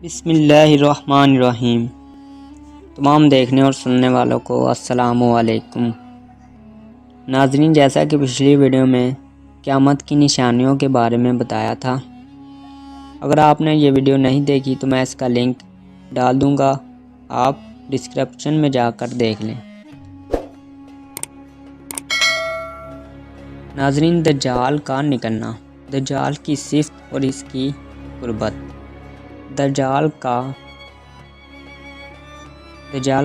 بسم اللہ الرحمن الرحیم۔ تمام دیکھنے اور سننے والوں کو السلام علیکم۔ ناظرین، جیسا کہ پچھلی ویڈیو میں قیامت کی نشانیوں کے بارے میں بتایا تھا، اگر آپ نے یہ ویڈیو نہیں دیکھی تو میں اس کا لنک ڈال دوں گا، آپ ڈسکرپشن میں جا کر دیکھ لیں۔ ناظرین، دجال کا نکلنا، دجال کی صفت اور اس کی قربت۔ دجال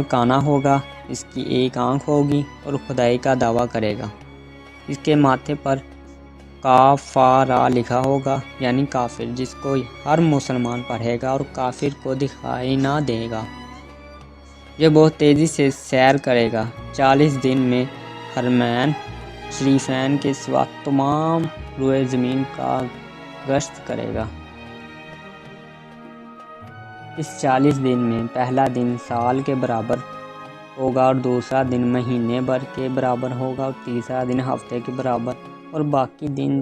کانا ہوگا، اس کی ایک آنکھ ہوگی اور خدائی کا دعویٰ کرے گا۔ اس کے ماتھے پر کافارا لکھا ہوگا، یعنی کافر، جس کو ہر مسلمان پڑھے گا اور کافر کو دکھائی نہ دے گا۔ یہ بہت تیزی سے سیر کرے گا، 40 دن میں حرمین شریفین کے سوا تمام روئے زمین کا گشت کرے گا۔ اس 40 دن میں پہلا دن سال کے برابر ہوگا اور دوسرا دن مہینے بھر کے برابر ہوگا اور تیسرا دن ہفتے کے برابر، اور باقی دن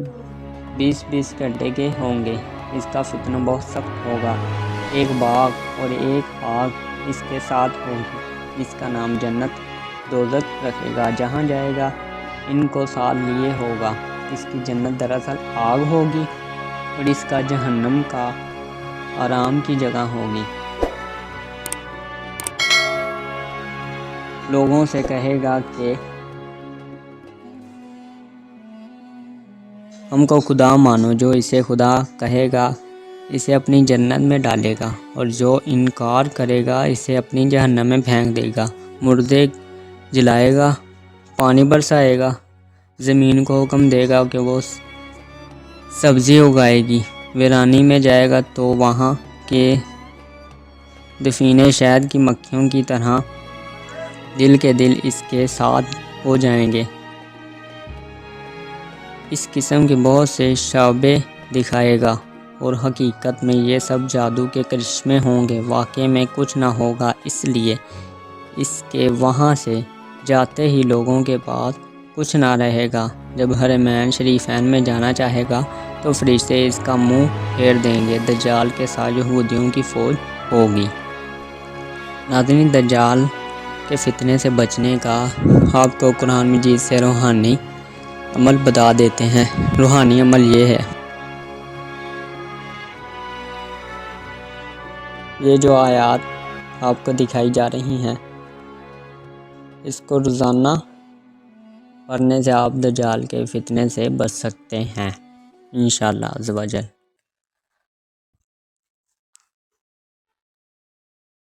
20-20 گھنٹے کے ہوں گے۔ اس کا فتنہ بہت سخت ہوگا۔ ایک باغ اور ایک آگ اس کے ساتھ ہوگی، اس کا نام جنت دوزخ رکھے گا، جہاں جائے گا ان کو ساتھ لیے ہوگا۔ اس کی جنت دراصل آگ ہوگی اور اس کا جہنم کا آرام کی جگہ ہوگی۔ لوگوں سے کہے گا کہ ہم کو خدا مانو، جو اسے خدا کہے گا اسے اپنی جنت میں ڈالے گا، اور جو انکار کرے گا اسے اپنی جہنم میں پھینک دے گا۔ مردے جلائے گا، پانی برسائے گا، زمین کو حکم دے گا کہ وہ سبزی اگائے گی، ویرانی میں جائے گا تو وہاں کے دفینے شہد کی مکھیوں کی طرح دل کے دل اس کے ساتھ ہو جائیں گے۔ اس قسم کے بہت سے شعبے دکھائے گا، اور حقیقت میں یہ سب جادو کے کرشمے ہوں گے، واقعے میں کچھ نہ ہوگا، اس لیے اس کے وہاں سے جاتے ہی لوگوں کے پاس کچھ نہ رہے گا۔ جب حرمین شریفین میں جانا چاہے گا تو فرشتے اس کا منہ پھیر دیں گے۔ دجال کے ساتھ یہودیوں کی فوج ہوگی۔ ناظرین، دجال کے فتنے سے بچنے کا آپ کو قرآن مجید سے روحانی عمل بتا دیتے ہیں۔ روحانی عمل یہ ہے، یہ جو آیات آپ کو دکھائی جا رہی ہیں، اس کو روزانہ پڑھنے سے آپ دجال کے فتنے سے بچ سکتے ہیں، انشاءاللہ عز و جل۔